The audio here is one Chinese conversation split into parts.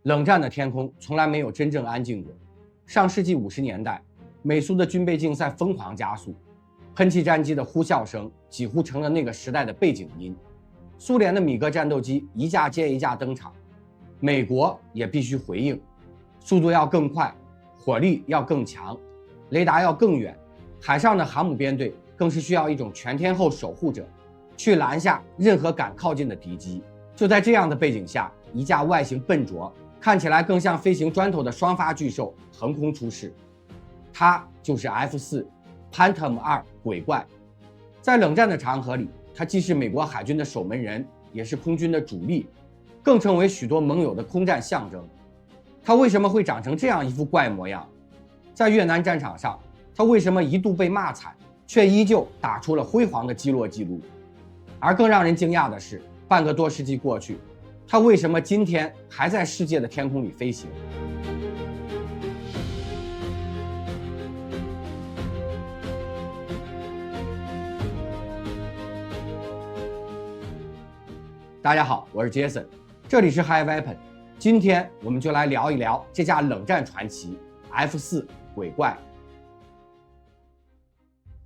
冷战的天空从来没有真正安静过。上世纪50年代，美苏的军备竞赛疯狂加速，喷气战机的呼啸声几乎成了那个时代的背景音。苏联的米格战斗机一架接一架登场，美国也必须回应，速度要更快，火力要更强，雷达要更远。海上的航母编队更是需要一种全天候守护者，去拦下任何敢靠近的敌机。就在这样的背景下，一架外形笨拙，看起来更像飞行砖头的双发巨兽横空出世，它就是 F4 Phantom II 鬼怪。在冷战的长河里，它既是美国海军的守门人，也是空军的主力，更成为许多盟友的空战象征。它为什么会长成这样一副怪模样？在越南战场上，它为什么一度被骂惨，却依旧打出了辉煌的击落记录？而更让人惊讶的是，半个多世纪过去，它为什么今天还在世界的天空里飞行？大家好，我是 Jason， 这里是 High Weapon。今天我们就来聊一聊这架冷战传奇 F4 鬼怪。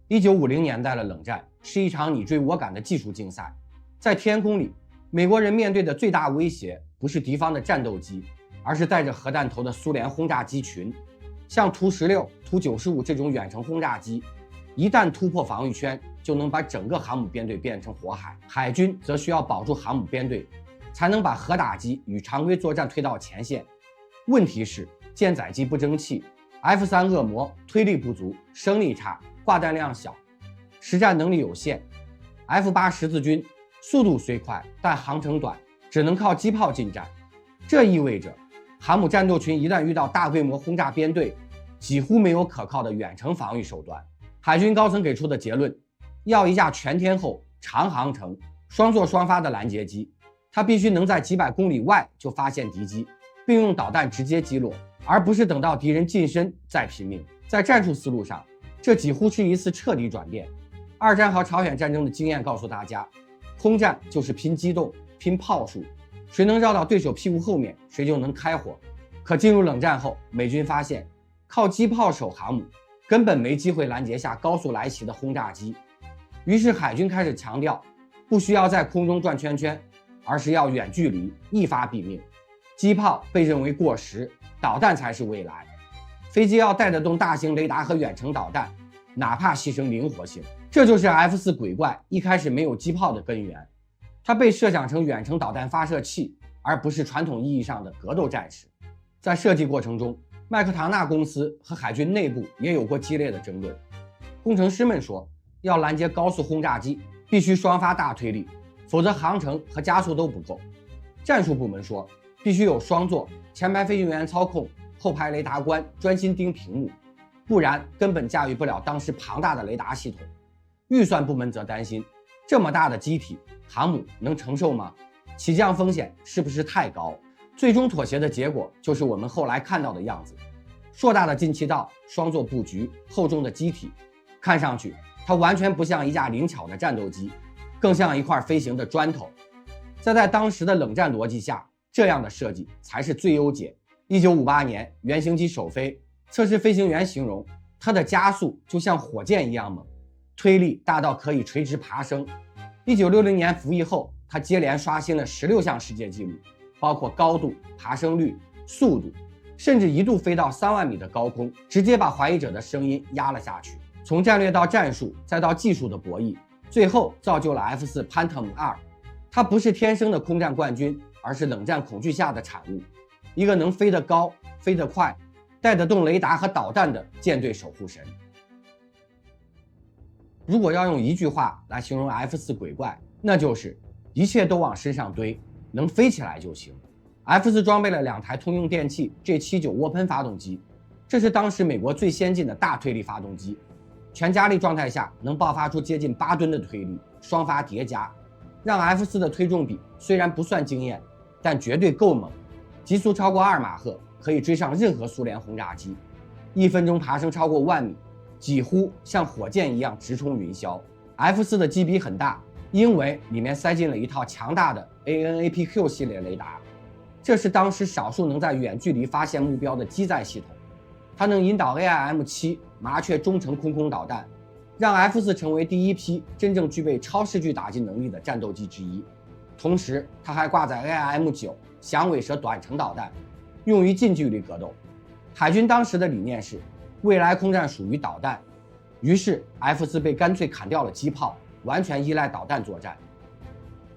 1950年代的冷战是一场你追我赶的技术竞赛，在天空里，美国人面对的最大威胁不是敌方的战斗机，而是带着核弹头的苏联轰炸机群。像图16、图95这种远程轰炸机，一旦突破防御圈，就能把整个航母编队变成火海。海军则需要保住航母编队，才能把核打击与常规作战推到前线。问题是舰载机不争气， F3 恶魔推力不足，升力差，挂弹量小，实战能力有限。 F8 十字军速度虽快，但航程短，只能靠机炮进战。这意味着航母战斗群一旦遇到大规模轰炸编队，几乎没有可靠的远程防御手段。海军高层给出的结论，要一架全天候、长航程、双座双发的拦截机，它必须能在几百公里外就发现敌机，并用导弹直接击落，而不是等到敌人近身再拼命。在战术思路上，这几乎是一次彻底转变。二战和朝鲜战争的经验告诉大家，空战就是拼机动、拼炮术，谁能绕到对手屁股后面，谁就能开火。可进入冷战后，美军发现靠机炮守航母根本没机会拦截下高速来袭的轰炸机，于是海军开始强调，不需要在空中转圈圈，而是要远距离一发毙命。机炮被认为过时，导弹才是未来。飞机要带得动大型雷达和远程导弹，哪怕牺牲灵活性。这就是 F4 鬼怪一开始没有机炮的根源，它被设想成远程导弹发射器，而不是传统意义上的格斗战士。在设计过程中，麦克唐纳公司和海军内部也有过激烈的争论。工程师们说，要拦截高速轰炸机必须双发大推力，否则航程和加速都不够。战术部门说，必须有双座，前排飞行员操控，后排雷达官专心盯屏幕，不然根本驾驭不了当时庞大的雷达系统。预算部门则担心，这么大的机体，航母能承受吗？起降风险是不是太高？最终妥协的结果就是我们后来看到的样子。硕大的进气道，双座布局，厚重的机体，看上去它完全不像一架灵巧的战斗机，更像一块飞行的砖头。在当时的冷战逻辑下，这样的设计才是最优解。1958年原型机首飞，测试飞行员形容它的加速就像火箭一样猛，推力大到可以垂直爬升。1960年服役后，它接连刷新了16项世界纪录，包括高度、爬升率、速度，甚至一度飞到3万米的高空，直接把怀疑者的声音压了下去。从战略到战术，再到技术的博弈，最后造就了 F4 Phantom II。它不是天生的空战冠军，而是冷战恐惧下的产物，一个能飞得高、飞得快、带得动雷达和导弹的舰队守护神。如果要用一句话来形容 F4 鬼怪，那就是一切都往身上堆，能飞起来就行。F4 装备了2台通用电气 G79 涡喷发动机，这是当时美国最先进的大推力发动机，全加力状态下能爆发出接近8吨的推力，双发叠加，让 F4 的推重比虽然不算惊艳，但绝对够猛。极速超过2马赫，可以追上任何苏联轰炸机，1分钟爬升超过1万米，几乎像火箭一样直冲云霄。F4 的机鼻很大，因为里面塞进了一套强大的 AN/APQ 系列雷达，这是当时少数能在远距离发现目标的机载系统，它能引导 AIM-7麻雀中程空空导弹，让 F4成为第一批真正具备超视距打击能力的战斗机之一。同时，它还挂载 AIM-9响尾蛇短程导弹，用于近距离格斗。海军当时的理念是，未来空战属于导弹，于是 F4被干脆砍掉了机炮，完全依赖导弹作战。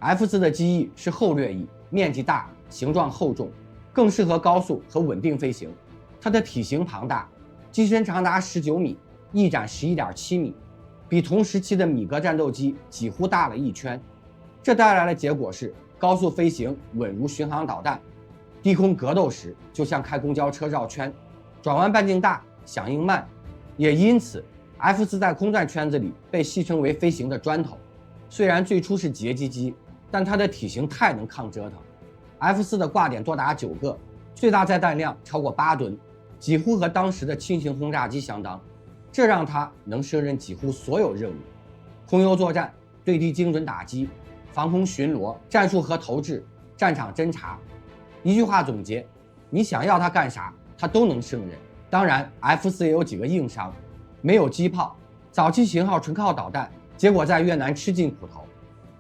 F4的机翼是后掠翼，面积大，形状厚重，更适合高速和稳定飞行。它的体型庞大，机身长达19米，翼展11.7米，比同时期的米格战斗机几乎大了一圈。这带来的结果是高速飞行稳如巡航导弹，低空格斗时就像开公交车绕圈，转弯半径大，响应慢。也因此 F4在空战圈子里被戏称为飞行的砖头。虽然最初是截击机，但它的体型太能抗折腾。F4的挂点多达9个，最大载弹量超过8吨，几乎和当时的轻型轰炸机相当，这让它能胜任几乎所有任务：空优作战、对地精准打击、防空巡逻、战术核投掷、战场侦察。一句话总结，你想要它干啥，它都能胜任。当然 F4也有几个硬伤，没有机炮，早期型号纯靠导弹，结果在越南吃尽苦头，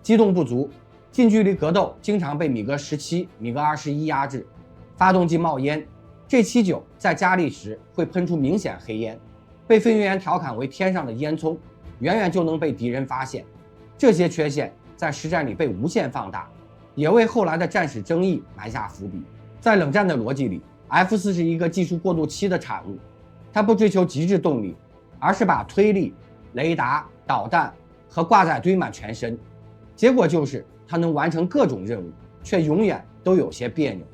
机动不足，近距离格斗经常被米格17、米格21压制，发动机冒烟，这79在加力时会喷出明显黑烟，被飞行员调侃为天上的烟囱，远远就能被敌人发现。这些缺陷在实战里被无限放大，也为后来的战史争议埋下伏笔。在冷战的逻辑里， F4是一个技术过渡期的产物，它不追求极致动力，而是把推力、雷达、导弹和挂载堆满全身，结果就是它能完成各种任务，却永远都有些别扭。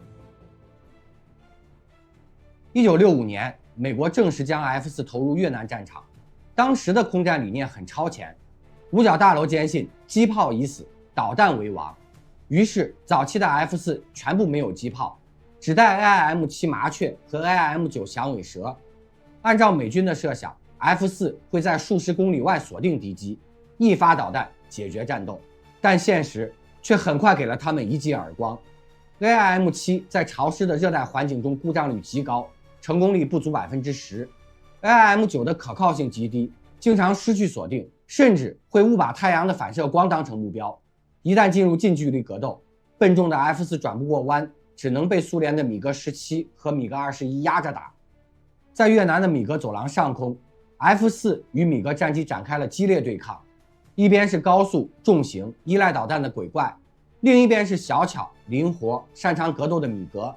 1965年，美国正式将 F4投入越南战场，当时的空战理念很超前，五角大楼坚信机炮已死，导弹为王，于是早期的 F4全部没有机炮，只带 AIM-7麻雀和 AIM-9响尾蛇。按照美军的设想， F4会在数十公里外锁定敌机，一发导弹解决战斗，但现实却很快给了他们一记耳光。AIM-7在潮湿的热带环境中故障率极高，成功率不足 10%。 AIM-9的可靠性极低，经常失去锁定，甚至会误把太阳的反射光当成目标。一旦进入近距离格斗，笨重的 F4转不过弯，只能被苏联的米格17和米格21压着打。在越南的米格走廊上空， F4与米格战机展开了激烈对抗，一边是高速重型依赖导弹的鬼怪，另一边是小巧灵活擅长格斗的米格。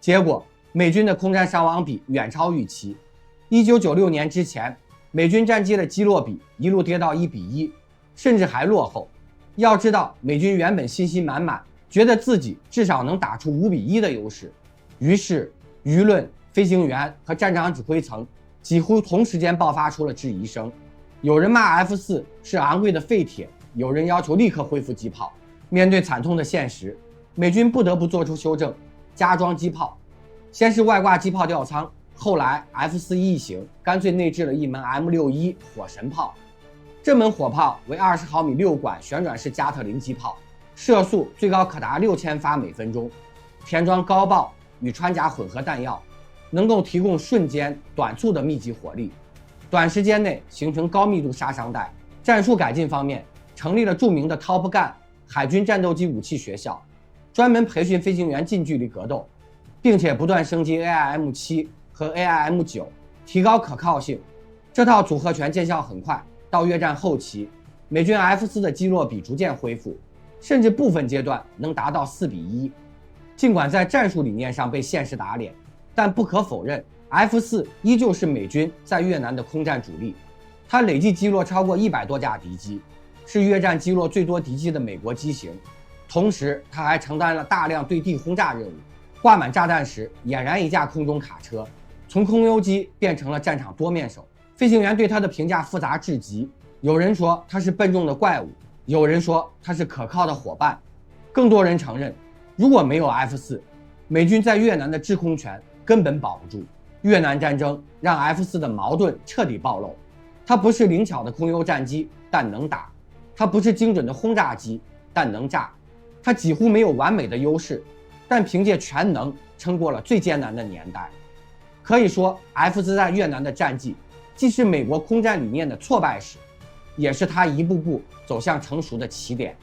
结果美军的空战伤亡比远超预期。1996年之前，美军战机的击落比一路跌到1:1，甚至还落后。要知道，美军原本信心满满，觉得自己至少能打出5:1的优势，于是舆论、飞行员和战场指挥层几乎同时间爆发出了质疑声。有人骂 F4是昂贵的废铁，有人要求立刻恢复机炮。面对惨痛的现实，美军不得不做出修正，加装机炮。先是外挂机炮吊舱，后来 F4异型干脆内置了一门 M61火神炮。这门火炮为20毫米6管旋转式加特林机炮，射速最高可达6000发每分钟，填装高爆与穿甲混合弹药，能够提供瞬间短促的密集火力，短时间内形成高密度杀伤带。战术改进方面，成立了著名的 Top Gun 海军战斗机武器学校，专门培训飞行员近距离格斗，并且不断升级 AIM-7和 AIM-9，提高可靠性。这套组合拳见效很快，到越战后期，美军 F4的击落比逐渐恢复，甚至部分阶段能达到4:1。尽管在战术理念上被现实打脸，但不可否认 F4依旧是美军在越南的空战主力。它累计击落超过100多架敌机，是越战击落最多敌机的美国机型。同时，它还承担了大量对地轰炸任务，挂满炸弹时俨然一架空中卡车，从空优机变成了战场多面手。飞行员对它的评价复杂至极，有人说它是笨重的怪物，有人说它是可靠的伙伴，更多人承认，如果没有 F4，美军在越南的制空权根本保不住。越南战争让 F4的矛盾彻底暴露，它不是灵巧的空优战机，但能打；它不是精准的轰炸机，但能炸；它几乎没有完美的优势，但凭借全能撑过了最艰难的年代。可以说 F4在越南的战绩既是美国空战理念的挫败史，也是它一步步走向成熟的起点。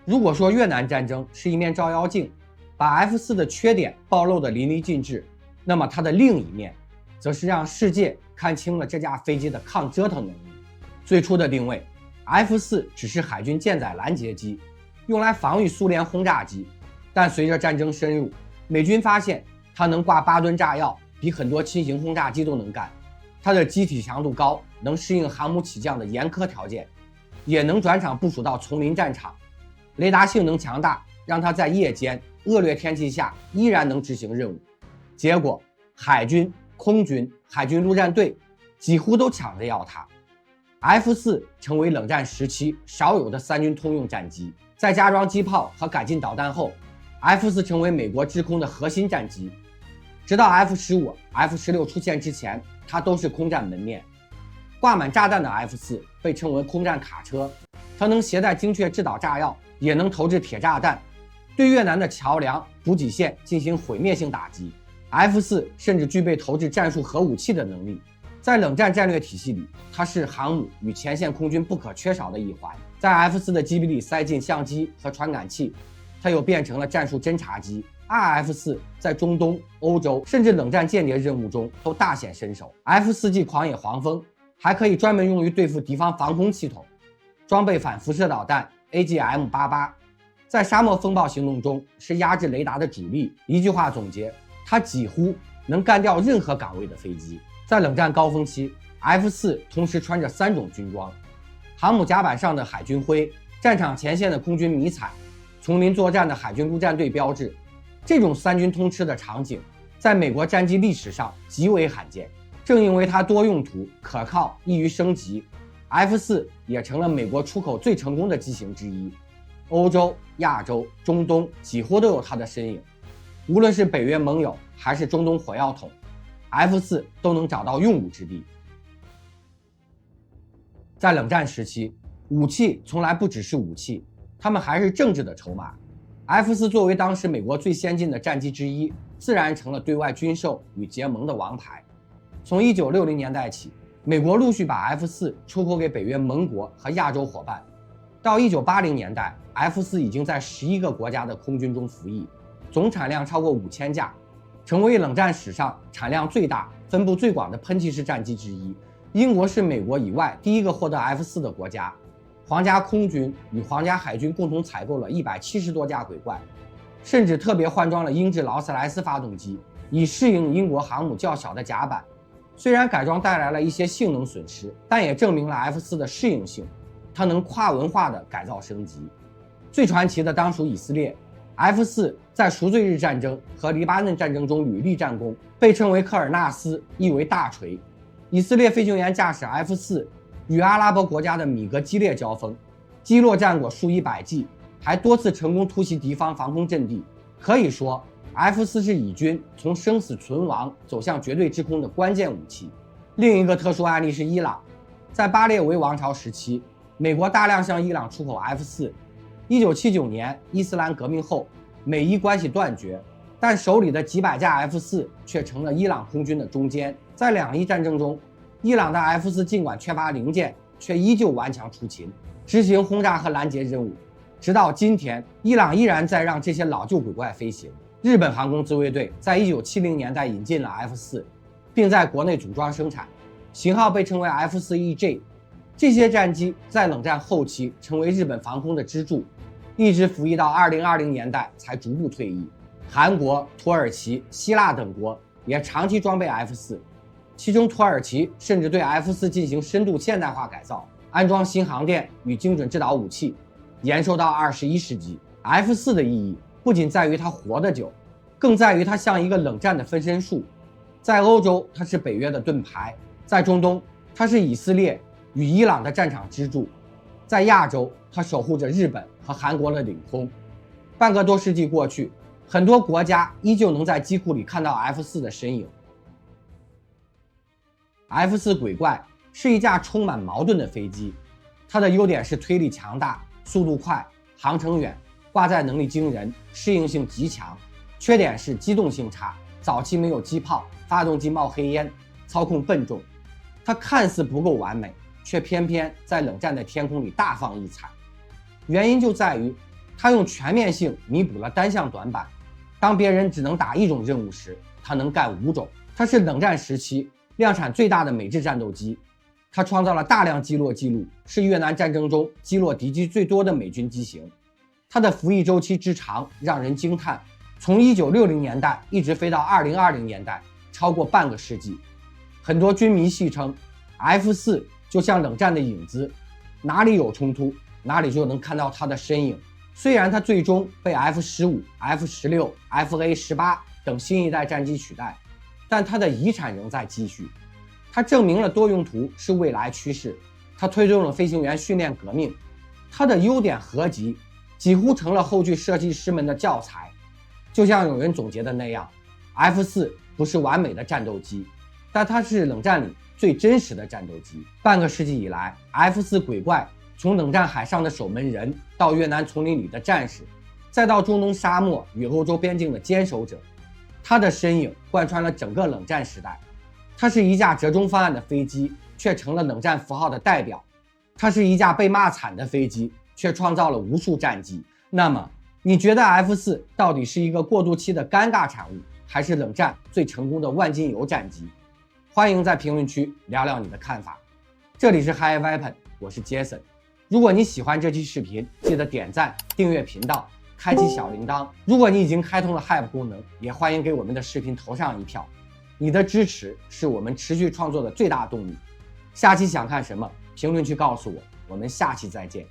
如果说越南战争是一面照妖镜，把 F4的缺点暴露得淋漓尽致，那么它的另一面则是让世界看清了这架飞机的抗折腾能力。最初的定位 F4 只是海军舰载拦截机，用来防御苏联轰炸机，但随着战争深入，美军发现它能挂8吨炸药，比很多轻型轰炸机都能干。它的机体强度高，能适应航母起降的严苛条件，也能转场部署到丛林战场。雷达性能强大，让它在夜间恶劣天气下依然能执行任务。结果海军、空军、海军陆战队几乎都抢着要它。F4 成为冷战时期少有的3军通用战机，在加装机炮和改进导弹后， F4 成为美国制空的核心战机。直到 F15、F16 出现之前，它都是空战门面。挂满炸弹的 F4 被称为空战卡车，它能携带精确制导炸药，也能投掷铁炸弹，对越南的桥梁、补给线进行毁灭性打击。F4 甚至具备投掷战术核武器的能力。在冷战战略体系里，它是航母与前线空军不可缺少的一环。在 F4 的机鼻里塞进相机和传感器，它又变成了战术侦察机。RF4 在中东、欧洲甚至冷战间谍任务中都大显身手。F4继狂野黄蜂，还可以专门用于对付敌方防空系统，装备反辐射导弹 AGM-88， 在沙漠风暴行动中是压制雷达的主力。一句话总结，它几乎能干掉任何岗位的飞机。在冷战高峰期， F4 同时穿着3种军装：航母甲板上的海军徽，战场前线的空军迷彩，丛林作战的海军陆战队标志。这种3军通吃的场景在美国战机历史上极为罕见。正因为它多用途、可靠、易于升级， F4 也成了美国出口最成功的机型之一。欧洲、亚洲、中东几乎都有它的身影。无论是北约盟友还是中东火药桶， F4 都能找到用武之地。在冷战时期，武器从来不只是武器，它们还是政治的筹码。F4 作为当时美国最先进的战机之一，自然成了对外军售与结盟的王牌。从1960年代起，美国陆续把 F4 出口给北约盟国和亚洲伙伴。到1980年代， F4 已经在11个国家的空军中服役，总产量超过5000架，成为冷战史上产量最大、分布最广的喷气式战机之一。英国是美国以外第一个获得 F4 的国家。皇家空军与皇家海军共同采购了170多架鬼怪，甚至特别换装了英制劳斯莱斯发动机，以适应英国航母较小的甲板。虽然改装带来了一些性能损失，但也证明了 F4 的适应性，它能跨文化的改造升级。最传奇的当属以色列， F4 在赎罪日战争和黎巴嫩战争中屡立战功，被称为科尔纳斯，意为大锤。以色列飞行员驾驶 F4 与阿拉伯国家的米格激烈交锋，击落战果数以百计，还多次成功突袭敌方防空阵地。可以说 F4 是以军从生死存亡走向绝对制空的关键武器。另一个特殊案例是伊朗。在巴列维王朝时期，美国大量向伊朗出口 F4。1979年伊斯兰革命后，美伊关系断绝，但手里的几百架 F4 却成了伊朗空军的中坚。在两伊战争中，伊朗的 F4 尽管缺乏零件，却依旧顽强出勤，执行轰炸和拦截任务。直到今天，伊朗依然在让这些老旧鬼怪飞行。日本航空自卫队在1970年代引进了 F4， 并在国内组装生产，型号被称为 F4EJ。这些战机在冷战后期成为日本防空的支柱，一直服役到2020年代才逐步退役。韩国、土耳其、希腊等国也长期装备 F4。其中土耳其甚至对 F4 进行深度现代化改造，安装新航电与精准制导武器，延寿到21世纪。F4 的意义不仅在于它活得久，更在于它像一个冷战的分身术。在欧洲，它是北约的盾牌；在中东，它是以色列与伊朗的战场支柱；在亚洲，它守护着日本和韩国的领空。半个多世纪过去，很多国家依旧能在机库里看到 F4 的身影。F4 鬼怪是一架充满矛盾的飞机，它的优点是推力强大、速度快、航程远，挂载能力惊人，适应性极强，缺点是机动性差，早期没有机炮，发动机冒黑烟，操控笨重。它看似不够完美，却偏偏在冷战的天空里大放异彩。原因就在于它用全面性弥补了单项短板。当别人只能打一种任务时，它能干5种。它是冷战时期量产最大的美制战斗机，它创造了大量击落记录，是越南战争中击落敌机最多的美军机型。它的服役周期之长让人惊叹，从1960年代一直飞到2020年代，超过半个世纪。很多军迷戏称 F4 就像冷战的影子，哪里有冲突，哪里就能看到它的身影。虽然它最终被 F-15、F-16、FA-18等新一代战机取代，但它的遗产仍在继续。它证明了多用途是未来趋势，它推动了飞行员训练革命，它的优点合集几乎成了后续设计师们的教材。就像有人总结的那样， F4 不是完美的战斗机，但它是冷战里最真实的战斗机。半个世纪以来， F4 鬼怪从冷战海上的守门人，到越南丛林里的战士，再到中东沙漠与欧洲边境的坚守者，它的身影贯穿了整个冷战时代。它是一架折中方案的飞机，却成了冷战符号的代表。它是一架被骂惨的飞机，却创造了无数战绩。那么你觉得 F4 到底是一个过渡期的尴尬产物，还是冷战最成功的万金油战机？欢迎在评论区聊聊你的看法。这里是 High Weapon， 我是 Jason。如果你喜欢这期视频，记得点赞、订阅频道，开启小铃铛。如果你已经开通了 Hype 功能，也欢迎给我们的视频投上一票。你的支持是我们持续创作的最大动力。下期想看什么？评论区告诉我，我们下期再见。